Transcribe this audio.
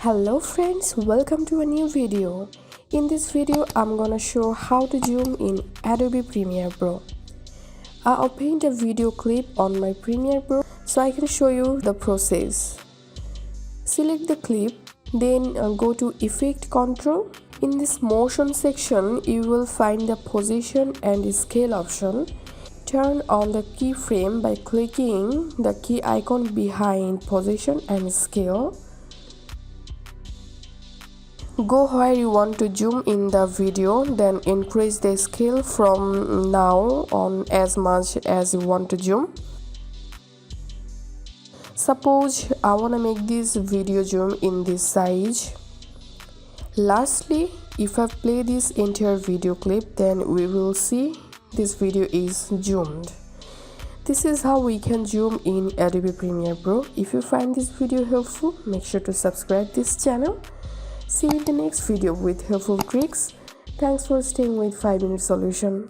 Hello friends, welcome to a new video. In this video I'm gonna show how to zoom in Adobe Premiere Pro. I obtained a video clip on my Premiere Pro so I can show you the process. Select the clip, then go to Effect Control. In this motion section you will find the position and scale option. Turn on the keyframe by clicking the key icon behind position and scale. Go where you want to zoom in the video, then increase the scale from now on as much as you want to zoom. Suppose I want to make this video zoom in this size. Lastly, if I play this entire video clip, then we will see this video is zoomed. This is how we can zoom in Adobe Premiere Pro. If you find this video helpful, make sure to subscribe this channel. See you in the next video with helpful tricks. Thanks for staying with 5 Minute Solution.